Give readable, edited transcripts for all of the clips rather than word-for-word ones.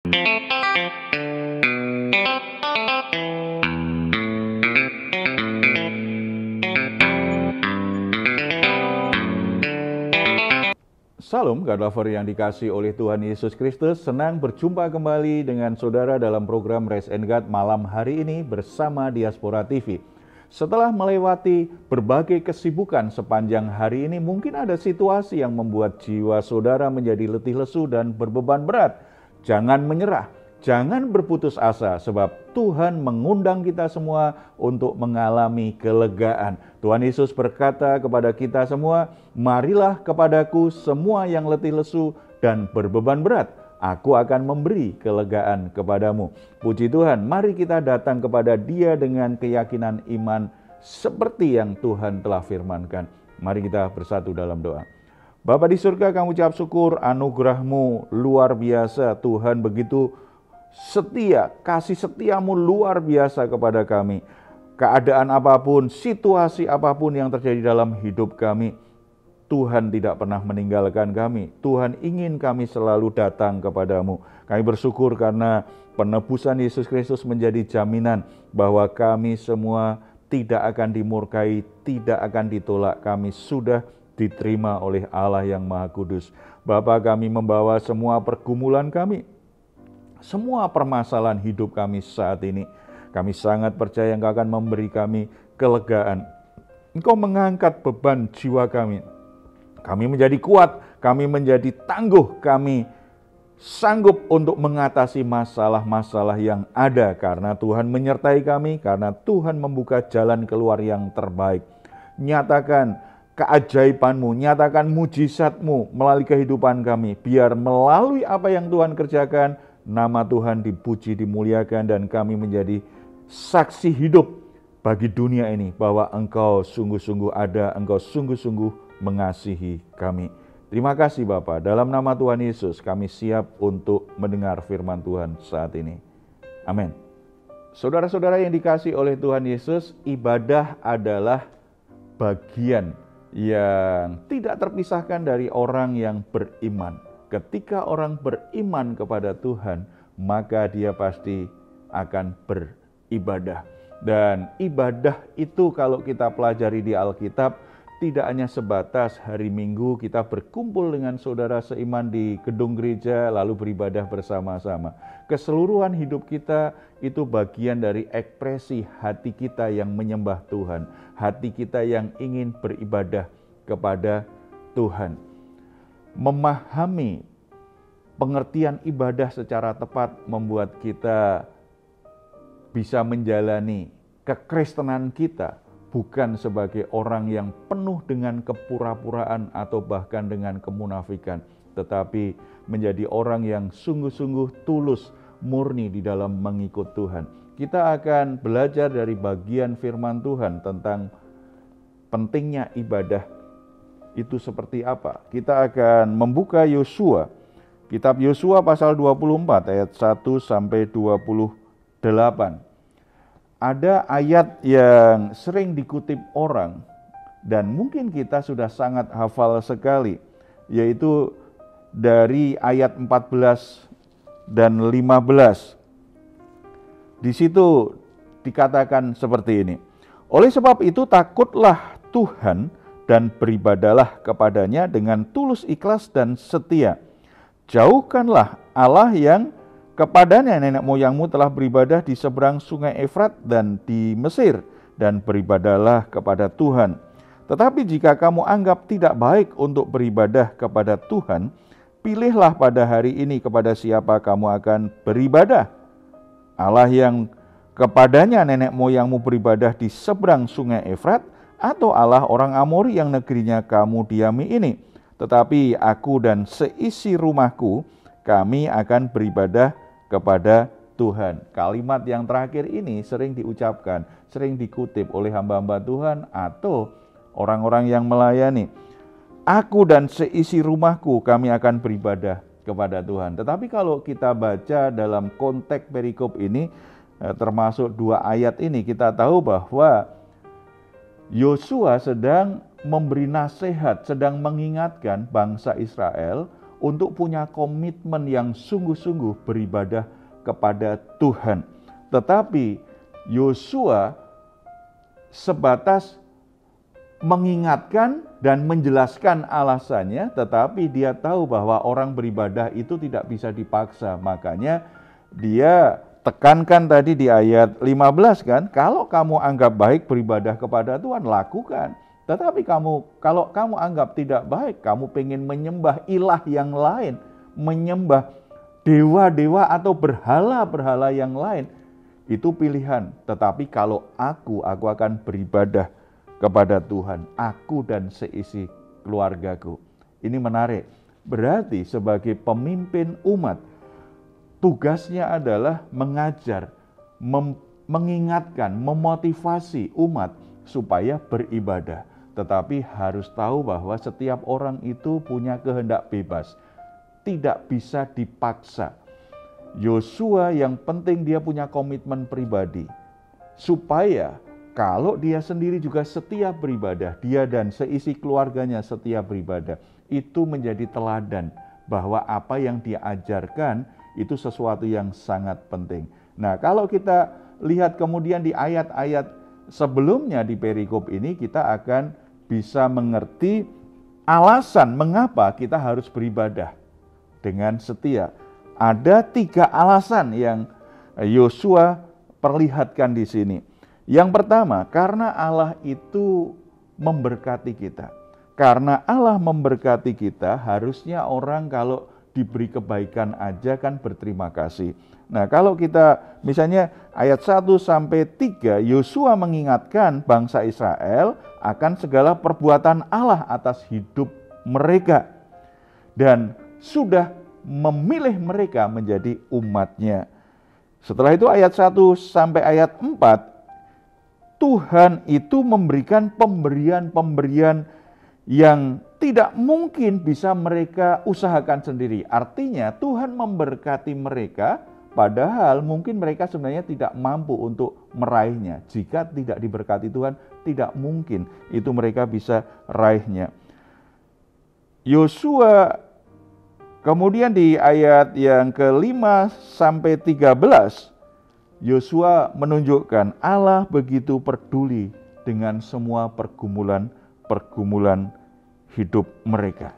Salam, God lover yang dikasih oleh Tuhan Yesus Kristus. Senang berjumpa kembali dengan saudara dalam program Rest and God malam hari ini bersama Diaspora TV. Setelah melewati berbagai kesibukan sepanjang hari ini, mungkin ada situasi yang membuat jiwa saudara menjadi letih lesu dan berbeban berat. Jangan menyerah, jangan berputus asa, sebab Tuhan mengundang kita semua untuk mengalami kelegaan. Tuhan Yesus berkata kepada kita semua, "Marilah kepadaku semua yang letih lesu dan berbeban berat, aku akan memberi kelegaan kepadamu." Puji Tuhan, mari kita datang kepada Dia dengan keyakinan iman seperti yang Tuhan telah firmankan. Mari kita bersatu dalam doa. Bapa di surga, kami ucap syukur, anugerah-Mu luar biasa. Tuhan begitu setia, kasih setiamu luar biasa kepada kami. Keadaan apapun, situasi apapun yang terjadi dalam hidup kami, Tuhan tidak pernah meninggalkan kami. Tuhan ingin kami selalu datang kepadamu. Kami bersyukur karena penebusan Yesus Kristus menjadi jaminan bahwa kami semua tidak akan dimurkai, tidak akan ditolak. Kami sudah diterima oleh Allah yang Maha Kudus. Bapa, kami membawa semua pergumulan kami, semua permasalahan hidup kami saat ini. Kami sangat percaya Engkau akan memberi kami kelegaan. Engkau mengangkat beban jiwa kami. Kami menjadi kuat, kami menjadi tangguh, kami sanggup untuk mengatasi masalah-masalah yang ada karena Tuhan menyertai kami, karena Tuhan membuka jalan keluar yang terbaik. Nyatakan keajaiban-Mu, nyatakan mujizat-Mu melalui kehidupan kami. Biar melalui apa yang Tuhan kerjakan, nama Tuhan dipuji, dimuliakan, dan kami menjadi saksi hidup bagi dunia ini bahwa Engkau sungguh-sungguh ada, Engkau sungguh-sungguh mengasihi kami. Terima kasih Bapa, dalam nama Tuhan Yesus kami siap untuk mendengar firman Tuhan saat ini. Amin. Saudara-saudara yang dikasihi oleh Tuhan Yesus, ibadah adalah bagian yang tidak terpisahkan dari orang yang beriman. Ketika orang beriman kepada Tuhan, maka dia pasti akan beribadah. Dan ibadah itu kalau kita pelajari di Alkitab, tidak hanya sebatas hari Minggu kita berkumpul dengan saudara seiman di gedung gereja lalu beribadah bersama-sama. Keseluruhan hidup kita itu bagian dari ekspresi hati kita yang menyembah Tuhan, hati kita yang ingin beribadah kepada Tuhan. Memahami pengertian ibadah secara tepat membuat kita bisa menjalani kekristenan kita bukan sebagai orang yang penuh dengan kepura-puraan atau bahkan dengan kemunafikan, tetapi menjadi orang yang sungguh-sungguh tulus, murni di dalam mengikut Tuhan. Kita akan belajar dari bagian firman Tuhan tentang pentingnya ibadah itu seperti apa. Kita akan membuka Yosua, kitab Yosua pasal 24 ayat 1 sampai 28. Ada ayat yang sering dikutip orang dan mungkin kita sudah sangat hafal sekali, yaitu dari ayat 14 dan 15. Di situ dikatakan seperti ini. Oleh sebab itu takutlah Tuhan dan beribadalah kepadanya dengan tulus ikhlas dan setia. Jauhkanlah Allah yang kepadanya nenek moyangmu telah beribadah di seberang sungai Efrat dan di Mesir, dan beribadahlah kepada Tuhan. Tetapi jika kamu anggap tidak baik untuk beribadah kepada Tuhan, pilihlah pada hari ini kepada siapa kamu akan beribadah. Allah yang kepadanya nenek moyangmu beribadah di seberang sungai Efrat, atau Allah orang Amori yang negerinya kamu diami ini. Tetapi aku dan seisi rumahku, kami akan beribadah kepada Tuhan. Kalimat yang terakhir ini sering diucapkan, sering dikutip oleh hamba-hamba Tuhan atau orang-orang yang melayani. Aku dan seisi rumahku kami akan beribadah kepada Tuhan. Tetapi kalau kita baca dalam konteks perikop ini, termasuk 2 ayat ini, kita tahu bahwa Yosua sedang memberi nasihat, sedang mengingatkan bangsa Israel untuk punya komitmen yang sungguh-sungguh beribadah kepada Tuhan. Tetapi Yosua sebatas mengingatkan dan menjelaskan alasannya, tetapi dia tahu bahwa orang beribadah itu tidak bisa dipaksa. Makanya dia tekankan tadi di ayat 15 kan, kalau kamu anggap baik beribadah kepada Tuhan, lakukan. Tetapi kalau kamu anggap tidak baik, kamu pengen menyembah ilah yang lain, menyembah dewa-dewa atau berhala-berhala yang lain, itu pilihan. Tetapi kalau aku akan beribadah kepada Tuhan, aku dan seisi keluargaku. Ini menarik. Berarti sebagai pemimpin umat, tugasnya adalah mengajar, mengingatkan, memotivasi umat supaya beribadah. Tetapi harus tahu bahwa setiap orang itu punya kehendak bebas, tidak bisa dipaksa. Yosua yang penting dia punya komitmen pribadi, supaya kalau dia sendiri juga setia beribadah, dia dan seisi keluarganya setia beribadah, itu menjadi teladan bahwa apa yang dia ajarkan itu sesuatu yang sangat penting. Nah, kalau kita lihat kemudian di ayat-ayat sebelumnya di perikop ini, kita akan bisa mengerti alasan mengapa kita harus beribadah dengan setia. Ada 3 alasan yang Yosua perlihatkan di sini. Yang pertama, karena Allah itu memberkati kita. Karena Allah memberkati kita, harusnya orang kalau diberi kebaikan aja kan berterima kasih. Nah, kalau kita misalnya ayat 1-3, Yosua mengingatkan bangsa Israel akan segala perbuatan Allah atas hidup mereka. Dan sudah memilih mereka menjadi umatnya. Setelah itu ayat 1 ayat 4, Tuhan itu memberikan pemberian-pemberian yang tidak mungkin bisa mereka usahakan sendiri. Artinya Tuhan memberkati mereka, padahal mungkin mereka sebenarnya tidak mampu untuk meraihnya. Jika tidak diberkati Tuhan, tidak mungkin itu mereka bisa raihnya. Yosua kemudian di ayat yang ke-5-13, Yosua menunjukkan Allah begitu peduli dengan semua pergumulan hidup mereka.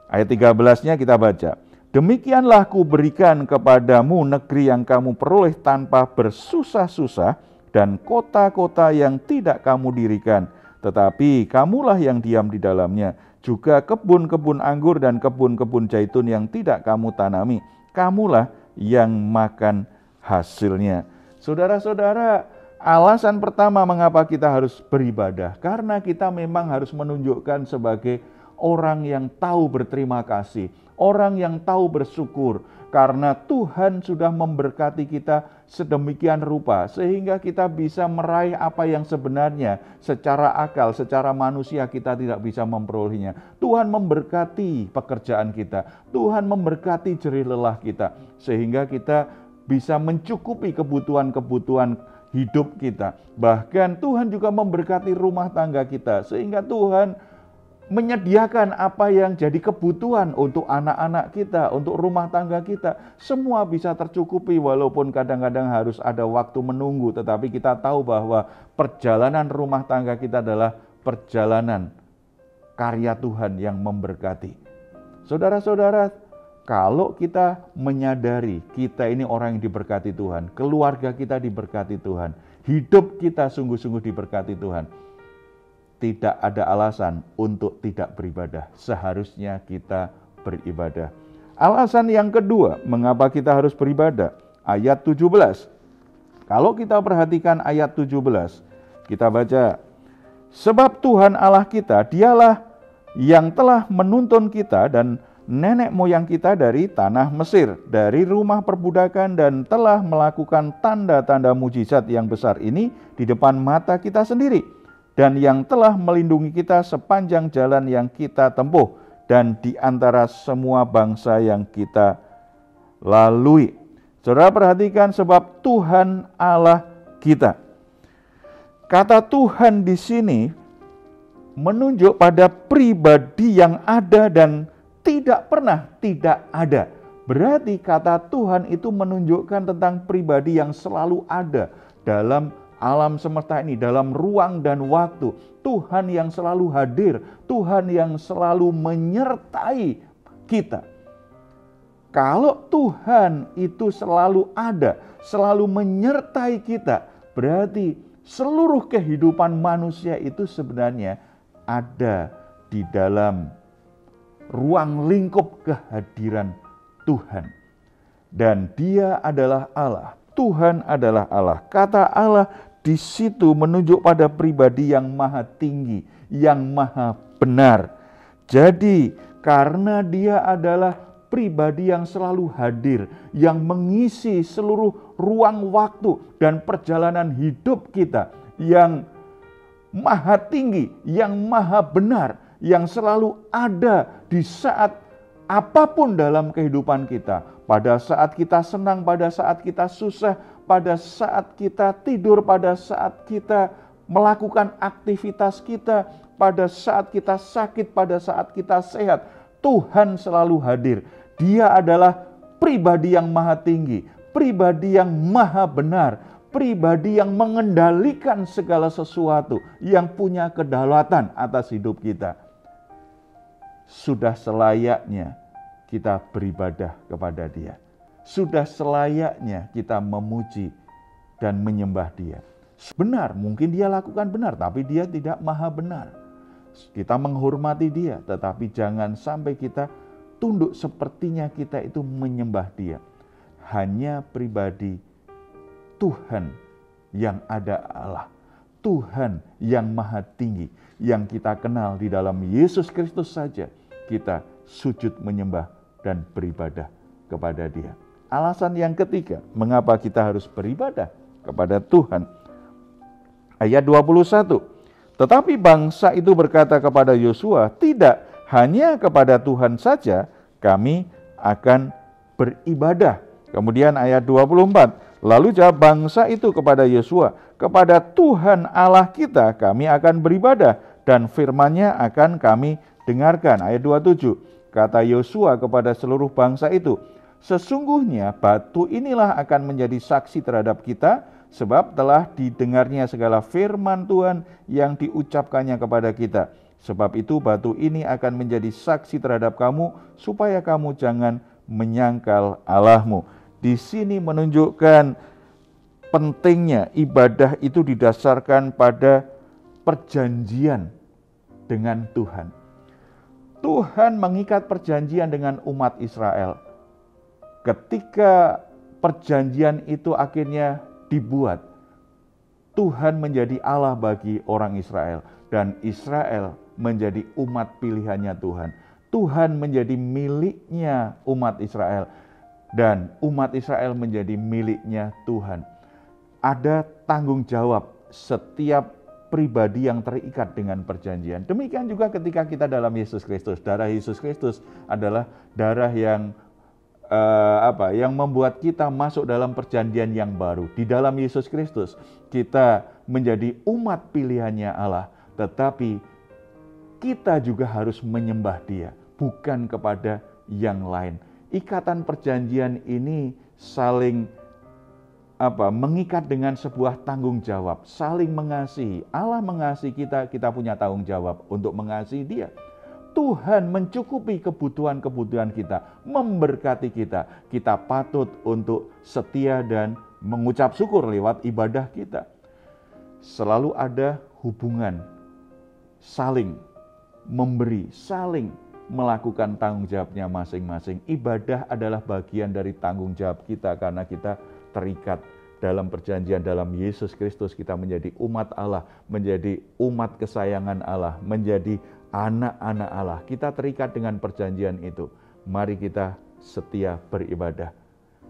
Ayat 13-nya kita baca. Demikianlah kuberikan kepadamu negeri yang kamu peroleh tanpa bersusah-susah dan kota-kota yang tidak kamu dirikan, tetapi kamulah yang diam di dalamnya, juga kebun-kebun anggur dan kebun-kebun zaitun yang tidak kamu tanami, kamulah yang makan hasilnya. Saudara-saudara, alasan pertama mengapa kita harus beribadah, karena kita memang harus menunjukkan sebagai orang yang tahu berterima kasih, orang yang tahu bersyukur, karena Tuhan sudah memberkati kita sedemikian rupa, sehingga kita bisa meraih apa yang sebenarnya secara akal, secara manusia kita tidak bisa memperolehnya. Tuhan memberkati pekerjaan kita, Tuhan memberkati jerih lelah kita, sehingga kita bisa mencukupi kebutuhan-kebutuhan hidup kita. Bahkan Tuhan juga memberkati rumah tangga kita, sehingga Tuhan menyediakan apa yang jadi kebutuhan untuk anak-anak kita, untuk rumah tangga kita. Semua bisa tercukupi walaupun kadang-kadang harus ada waktu menunggu, tetapi kita tahu bahwa perjalanan rumah tangga kita adalah perjalanan karya Tuhan yang memberkati. Saudara-saudara, kalau kita menyadari kita ini orang yang diberkati Tuhan, keluarga kita diberkati Tuhan, hidup kita sungguh-sungguh diberkati Tuhan, tidak ada alasan untuk tidak beribadah. Seharusnya kita beribadah. Alasan yang kedua, mengapa kita harus beribadah? Ayat 17. Kalau kita perhatikan ayat 17, kita baca, sebab Tuhan Allah kita, dialah yang telah menuntun kita dan nenek moyang kita dari tanah Mesir, dari rumah perbudakan, dan telah melakukan tanda-tanda mujizat yang besar ini di depan mata kita sendiri, dan yang telah melindungi kita sepanjang jalan yang kita tempuh dan di antara semua bangsa yang kita lalui. Saudara perhatikan, sebab Tuhan Allah kita. Kata Tuhan di sini menunjuk pada pribadi yang ada dan tidak pernah tidak ada. Berarti kata Tuhan itu menunjukkan tentang pribadi yang selalu ada dalam alam semesta ini, dalam ruang dan waktu. Tuhan yang selalu hadir, Tuhan yang selalu menyertai kita. Kalau Tuhan itu selalu ada, selalu menyertai kita, berarti seluruh kehidupan manusia itu sebenarnya ada di dalam ruang lingkup kehadiran Tuhan. Dan Dia adalah Allah. Tuhan adalah Allah. Kata Allah di situ menunjuk pada pribadi yang maha tinggi, yang maha benar. Jadi karena Dia adalah pribadi yang selalu hadir, yang mengisi seluruh ruang waktu dan perjalanan hidup kita, yang maha tinggi, yang maha benar, yang selalu ada di saat apapun dalam kehidupan kita. Pada saat kita senang, pada saat kita susah, pada saat kita tidur, pada saat kita melakukan aktivitas kita, pada saat kita sakit, pada saat kita sehat, Tuhan selalu hadir. Dia adalah pribadi yang maha tinggi, pribadi yang maha benar, pribadi yang mengendalikan segala sesuatu, yang punya kedaulatan atas hidup kita. Sudah selayaknya kita beribadah kepada Dia. Sudah selayaknya kita memuji dan menyembah Dia. Benar, mungkin Dia lakukan benar, tapi Dia tidak maha benar. Kita menghormati Dia, tetapi jangan sampai kita tunduk sepertinya kita itu menyembah Dia. Hanya pribadi Tuhan yang ada Allah. Tuhan yang maha tinggi, yang kita kenal di dalam Yesus Kristus saja, kita sujud menyembah dan beribadah kepada Dia. Alasan yang ketiga, mengapa kita harus beribadah kepada Tuhan. Ayat 21, tetapi bangsa itu berkata kepada Yosua, tidak, hanya kepada Tuhan saja kami akan beribadah. Kemudian ayat 24, lalu jawab bangsa itu kepada Yosua, kepada Tuhan Allah kita kami akan beribadah dan firman-Nya akan kami dengarkan. Ayat 27, kata Yosua kepada seluruh bangsa itu, sesungguhnya batu inilah akan menjadi saksi terhadap kita, sebab telah didengarnya segala firman Tuhan yang diucapkannya kepada kita. Sebab itu batu ini akan menjadi saksi terhadap kamu, supaya kamu jangan menyangkal Allahmu. Di sini menunjukkan pentingnya ibadah itu didasarkan pada perjanjian dengan Tuhan. Tuhan mengikat perjanjian dengan umat Israel. Ketika perjanjian itu akhirnya dibuat, Tuhan menjadi Allah bagi orang Israel, dan Israel menjadi umat pilihannya Tuhan. Tuhan menjadi miliknya umat Israel, dan umat Israel menjadi miliknya Tuhan. Ada tanggung jawab setiap pribadi yang terikat dengan perjanjian. Demikian juga ketika kita dalam Yesus Kristus. Darah Yesus Kristus adalah darah yang yang membuat kita masuk dalam perjanjian yang baru. Di dalam Yesus Kristus kita menjadi umat pilihannya Allah, tetapi kita juga harus menyembah Dia, bukan kepada yang lain. Ikatan perjanjian ini saling mengikat dengan sebuah tanggung jawab, saling mengasihi. Allah mengasihi kita, kita punya tanggung jawab untuk mengasihi Dia. Tuhan mencukupi kebutuhan-kebutuhan kita, memberkati kita. Kita patut untuk setia dan mengucap syukur lewat ibadah kita. Selalu ada hubungan saling memberi, saling melakukan tanggung jawabnya masing-masing. Ibadah adalah bagian dari tanggung jawab kita karena kita terikat dalam perjanjian dalam Yesus Kristus. Kita menjadi umat Allah, menjadi umat kesayangan Allah, menjadi anak-anak Allah. Kita terikat dengan perjanjian itu. Mari kita setia beribadah.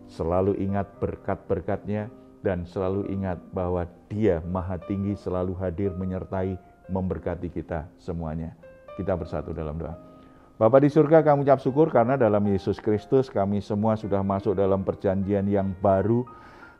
Selalu ingat berkat-berkat-Nya dan selalu ingat bahwa Dia Maha Tinggi, selalu hadir menyertai, memberkati kita semuanya. Kita bersatu dalam doa. Bapa di surga, kami ucap syukur karena dalam Yesus Kristus kami semua sudah masuk dalam perjanjian yang baru.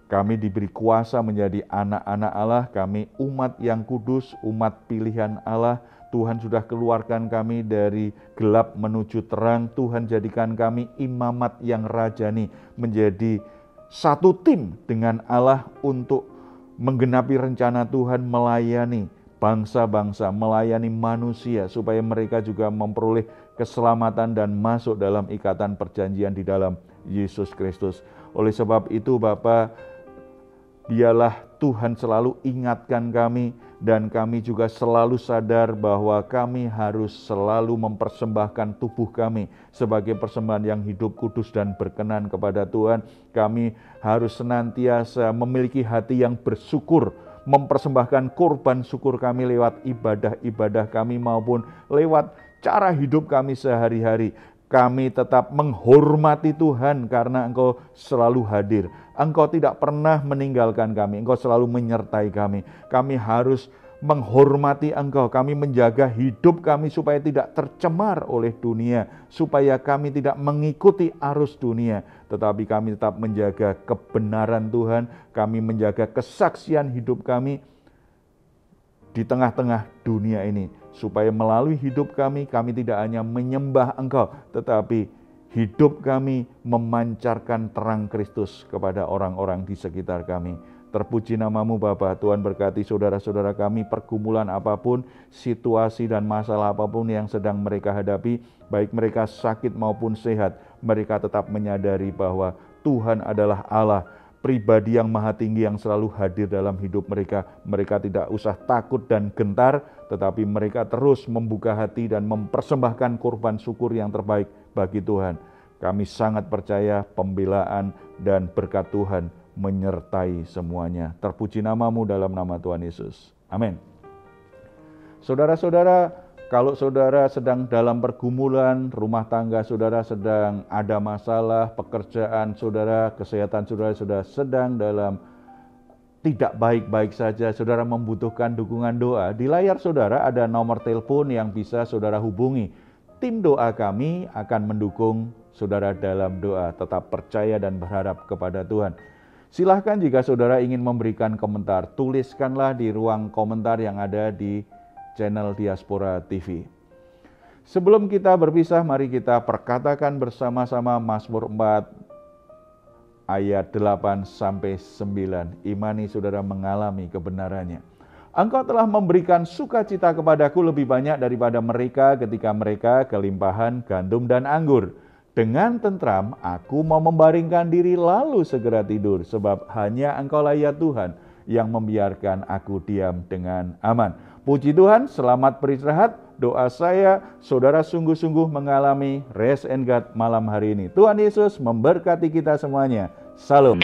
Kami diberi kuasa menjadi anak-anak Allah, kami umat yang kudus, umat pilihan Allah. Tuhan sudah keluarkan kami dari gelap menuju terang. Tuhan jadikan kami imamat yang rajani, menjadi satu tim dengan Allah untuk menggenapi rencana Tuhan, melayani bangsa-bangsa, melayani manusia, supaya mereka juga memperoleh keselamatan dan masuk dalam ikatan perjanjian di dalam Yesus Kristus. Oleh sebab itu Bapa, biarlah Tuhan selalu ingatkan kami, dan kami juga selalu sadar bahwa kami harus selalu mempersembahkan tubuh kami sebagai persembahan yang hidup, kudus, dan berkenan kepada Tuhan. Kami harus senantiasa memiliki hati yang bersyukur, mempersembahkan korban syukur kami lewat ibadah-ibadah kami maupun lewat cara hidup kami sehari-hari. Kami tetap menghormati Tuhan karena Engkau selalu hadir. Engkau tidak pernah meninggalkan kami, Engkau selalu menyertai kami. Kami harus menghormati Engkau, kami menjaga hidup kami supaya tidak tercemar oleh dunia, supaya kami tidak mengikuti arus dunia, tetapi kami tetap menjaga kebenaran Tuhan, kami menjaga kesaksian hidup kami di tengah-tengah dunia ini, supaya melalui hidup kami tidak hanya menyembah Engkau, tetapi hidup kami memancarkan terang Kristus kepada orang-orang di sekitar kami. Terpuji namamu Bapa. Tuhan berkati saudara-saudara kami, pergumulan apapun, situasi dan masalah apapun yang sedang mereka hadapi, baik mereka sakit maupun sehat, mereka tetap menyadari bahwa Tuhan adalah Allah, pribadi yang maha tinggi yang selalu hadir dalam hidup mereka. Mereka tidak usah takut dan gentar, tetapi mereka terus membuka hati dan mempersembahkan korban syukur yang terbaik bagi Tuhan. Kami sangat percaya pembelaan dan berkat Tuhan menyertai semuanya. Terpuji namamu dalam nama Tuhan Yesus. Amin. Saudara-saudara, kalau saudara sedang dalam pergumulan, rumah tangga saudara sedang ada masalah, pekerjaan saudara, kesehatan saudara sudah sedang dalam tidak baik-baik saja, saudara membutuhkan dukungan doa, di layar saudara ada nomor telepon yang bisa saudara hubungi. Tim doa kami akan mendukung saudara dalam doa. Tetap percaya dan berharap kepada Tuhan. Silahkan jika saudara ingin memberikan komentar, tuliskanlah di ruang komentar yang ada di channel Diaspora TV. Sebelum kita berpisah, mari kita perkatakan bersama-sama Mazmur 4 ayat 8-9. Imani saudara mengalami kebenarannya. Engkau telah memberikan sukacita kepadaku lebih banyak daripada mereka ketika mereka kelimpahan gandum dan anggur. Dengan tentram aku mau membaringkan diri lalu segera tidur, sebab hanya Engkaulah ya Tuhan yang membiarkan aku diam dengan aman. Puji Tuhan, selamat beristirahat. Doa saya, saudara sungguh-sungguh mengalami Rest and God malam hari ini. Tuhan Yesus memberkati kita semuanya. Salam.